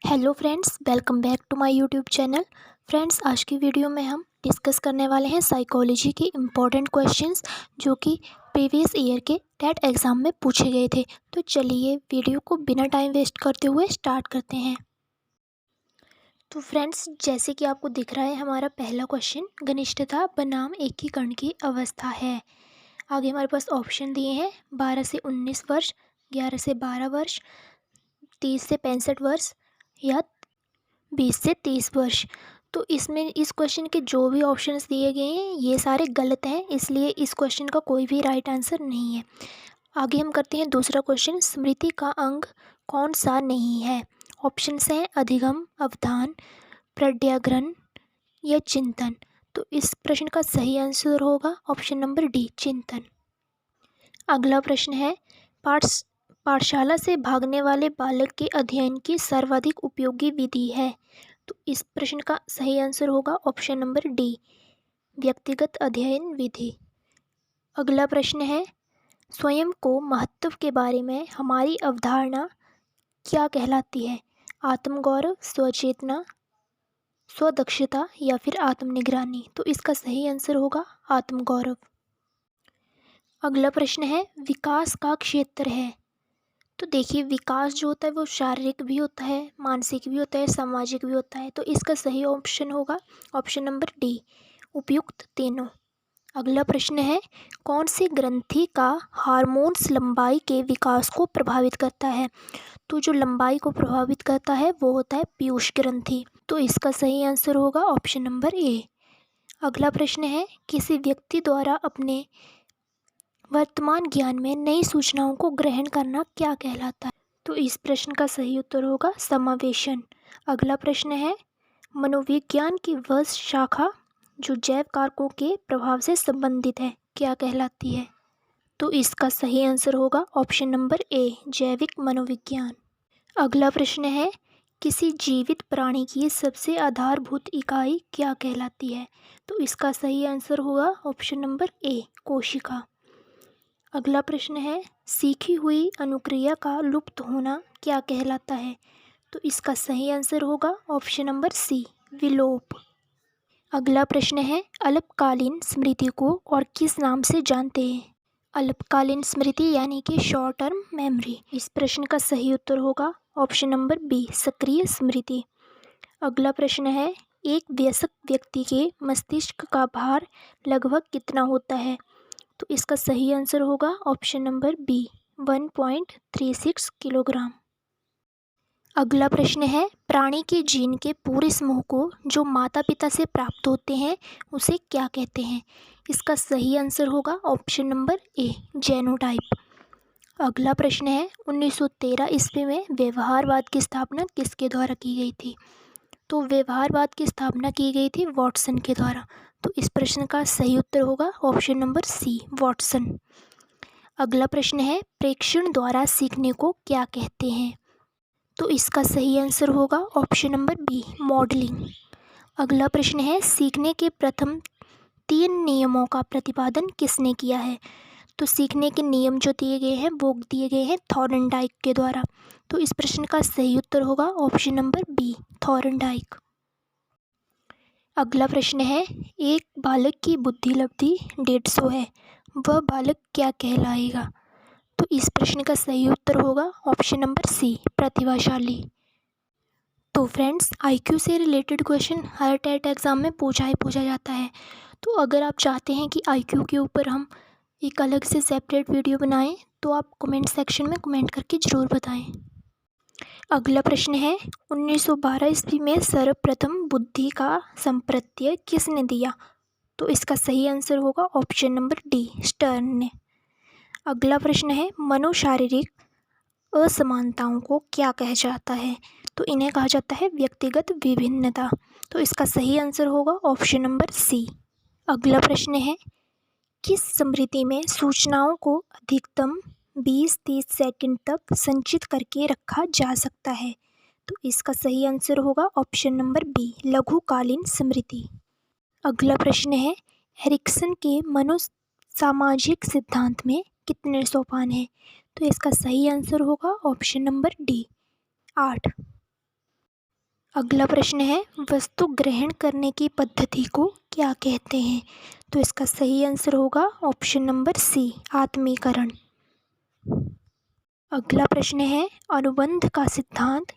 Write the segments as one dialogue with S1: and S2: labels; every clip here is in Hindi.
S1: Hello friends, welcome back to my YouTube channel. Friends, आज की वीडियो में हम डिस्कस करने वाले हैं साइकोलॉजी के इम्पॉर्टेंट क्वेश्चंस जो कि प्रीवियस ईयर के टेट एग्ज़ाम में पूछे गए थे। तो चलिए वीडियो को बिना टाइम वेस्ट करते हुए स्टार्ट करते हैं। तो फ्रेंड्स, जैसे कि आपको दिख रहा है, हमारा पहला क्वेश्चन घनिष्ठता बनाम एकीकरण की अवस्था है। आगे हमारे पास ऑप्शन दिए हैं 12 से 19 वर्ष, 11 से 12 वर्ष, 30 से 65 वर्ष या 20 से 30 वर्ष। तो इसमें इस क्वेश्चन के जो भी ऑप्शंस दिए गए हैं ये सारे गलत हैं, इसलिए इस क्वेश्चन का कोई भी राइट आंसर नहीं है। आगे हम करते हैं दूसरा क्वेश्चन। स्मृति का अंग कौन सा नहीं है? ऑप्शंस हैं अधिगम, अवधान, प्रत्याग्रहण या चिंतन। तो इस प्रश्न का सही आंसर होगा ऑप्शन नंबर डी, चिंतन। अगला प्रश्न है, पाठशाला से भागने वाले बालक के अध्ययन की सर्वाधिक उपयोगी विधि है। तो इस प्रश्न का सही आंसर होगा ऑप्शन नंबर डी, व्यक्तिगत अध्ययन विधि। अगला प्रश्न है, स्वयं को महत्व के बारे में हमारी अवधारणा क्या कहलाती है? आत्मगौरव, स्वचेतना, स्वदक्षता या फिर आत्मनिगरानी। तो इसका सही आंसर होगा आत्मगौरव। अगला प्रश्न है, विकास का क्षेत्र है। तो देखिए, विकास जो होता है वो शारीरिक भी होता है, मानसिक भी होता है, सामाजिक भी होता है। तो इसका सही ऑप्शन होगा ऑप्शन नंबर डी, उपयुक्त तीनों। अगला प्रश्न है, कौन सी ग्रंथि का हार्मोन्स लंबाई के विकास को प्रभावित करता है? तो जो लंबाई को प्रभावित करता है वो होता है पीयूष ग्रंथि। तो इसका सही आंसर होगा ऑप्शन नंबर ए। अगला प्रश्न है, किसी व्यक्ति द्वारा अपने वर्तमान ज्ञान में नई सूचनाओं को ग्रहण करना क्या कहलाता है? तो इस प्रश्न का सही उत्तर होगा समावेशन। अगला प्रश्न है, मनोविज्ञान की वह शाखा जो जैव कारकों के प्रभाव से संबंधित है क्या कहलाती है? तो इसका सही आंसर होगा ऑप्शन नंबर ए, जैविक मनोविज्ञान। अगला प्रश्न है, किसी जीवित प्राणी की सबसे आधारभूत इकाई क्या कहलाती है? तो इसका सही आंसर होगा ऑप्शन नंबर ए, कोशिका। अगला प्रश्न है, सीखी हुई अनुक्रिया का लुप्त होना क्या कहलाता है? तो इसका सही आंसर होगा ऑप्शन नंबर सी, विलोप। अगला प्रश्न है, अल्पकालीन स्मृति को और किस नाम से जानते हैं? अल्पकालीन स्मृति यानी कि शॉर्ट टर्म मेमोरी। इस प्रश्न का सही उत्तर होगा ऑप्शन नंबर बी, सक्रिय स्मृति। अगला प्रश्न है, एक वयस्क व्यक्ति के मस्तिष्क का भार लगभग कितना होता है? तो इसका सही आंसर होगा ऑप्शन नंबर बी, 1.36 किलोग्राम। अगला प्रश्न है, प्राणी के जीन के पूरे समूह को जो माता पिता से प्राप्त होते हैं उसे क्या कहते हैं? इसका सही आंसर होगा ऑप्शन नंबर ए, जेनोटाइप। अगला प्रश्न है, 1913 ईस्वी में व्यवहारवाद की स्थापना किसके द्वारा की गई थी? तो व्यवहारवाद की स्थापना की गई थी वॉटसन के द्वारा। तो इस प्रश्न का सही उत्तर होगा ऑप्शन नंबर सी, वॉटसन। अगला प्रश्न है, प्रेक्षण द्वारा सीखने को क्या कहते हैं? तो इसका सही आंसर होगा ऑप्शन नंबर बी, मॉडलिंग। अगला प्रश्न है, सीखने के प्रथम 3 नियमों का प्रतिपादन किसने किया है? तो सीखने के नियम जो दिए गए हैं वो दिए गए हैं थॉर्नडाइक के द्वारा। तो इस प्रश्न का सही उत्तर होगा ऑप्शन नंबर बी, थॉर्नडाइक। अगला प्रश्न है, एक बालक की बुद्धि लब्धि 150 है, वह बालक क्या कहलाएगा? तो इस प्रश्न का सही उत्तर होगा ऑप्शन नंबर सी, प्रतिभाशाली। तो फ्रेंड्स, आईक्यू से रिलेटेड क्वेश्चन हर टेट एग्ज़ाम में पूछा जाता है। तो अगर आप चाहते हैं कि आईक्यू के ऊपर हम एक अलग से सेपरेट वीडियो बनाएं तो आप कमेंट सेक्शन में कमेंट करके ज़रूर बताएं। अगला प्रश्न है, 1912 ईस्वी में सर्वप्रथम बुद्धि का संप्रत्यय किसने दिया? तो इसका सही आंसर होगा ऑप्शन नंबर डी, स्टर्न ने। अगला प्रश्न है, मनोशारीरिक असमानताओं को क्या कहा जाता है? तो इन्हें कहा जाता है व्यक्तिगत विभिन्नता। तो इसका सही आंसर होगा ऑप्शन नंबर सी। अगला प्रश्न है, किस स्मृति में सूचनाओं को अधिकतम 20-30 सेकंड तक संचित करके रखा जा सकता है? तो इसका सही आंसर होगा ऑप्शन नंबर बी, लघुकालीन स्मृति। अगला प्रश्न है, एरिक्सन के मनोसामाजिक सिद्धांत में कितने सोपान हैं? तो इसका सही आंसर होगा ऑप्शन नंबर डी, 8। अगला प्रश्न है, वस्तु ग्रहण करने की पद्धति को क्या कहते हैं? तो इसका सही आंसर होगा ऑप्शन नंबर सी, आत्मीकरण। अगला प्रश्न है, अनुबंध का सिद्धांत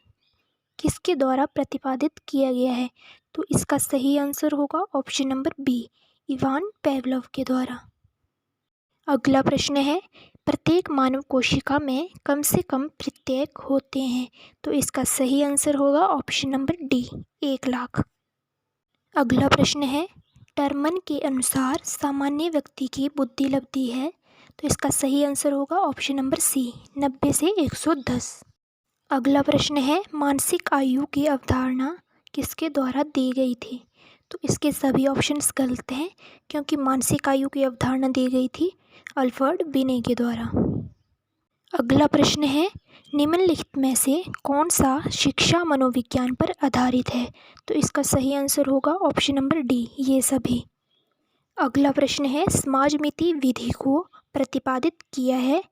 S1: किसके द्वारा प्रतिपादित किया गया है? तो इसका सही आंसर होगा ऑप्शन नंबर बी, इवान पेवलोव के द्वारा। अगला प्रश्न है, प्रत्येक मानव कोशिका में कम से कम प्रत्येक होते हैं? तो इसका सही आंसर होगा ऑप्शन नंबर डी, 1,00,000। अगला प्रश्न है, टर्मन के अनुसार सामान्य व्यक्ति की बुद्धि लब्धि है? तो इसका सही आंसर होगा ऑप्शन नंबर सी, 90 से 110। अगला प्रश्न है, मानसिक आयु की अवधारणा किसके द्वारा दी गई थी? तो इसके सभी ऑप्शंस गलत हैं, क्योंकि मानसिक आयु की अवधारणा दी गई थी अल्फ्रेड बिने के द्वारा। अगला प्रश्न है, निम्नलिखित में से कौन सा शिक्षा मनोविज्ञान पर आधारित है? तो इसका सही आंसर होगा ऑप्शन नंबर डी, ये सभी। अगला प्रश्न है, समाजमिति विधि को प्रतिपादित किया है?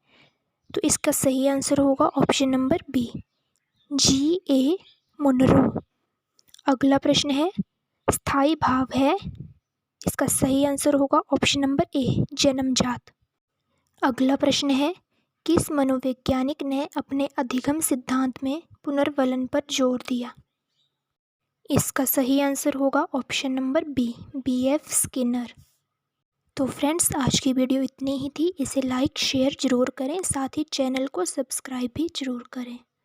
S1: तो इसका सही आंसर होगा option number B, G.A. Munro. अगला प्रश्न है, स्थायी भाव है? इसका सही आंसर होगा ऑप्शन नंबर ए, जन्मजात। अगला प्रश्न है, किस मनोवैज्ञानिक ने अपने अधिगम सिद्धांत में पुनर्वलन पर जोर दिया? इसका सही आंसर होगा option number B, B.F. Skinner. तो फ्रेंड्स, आज की वीडियो इतनी ही थी। इसे लाइक शेयर ज़रूर करें, साथ ही चैनल को सब्सक्राइब भी ज़रूर करें।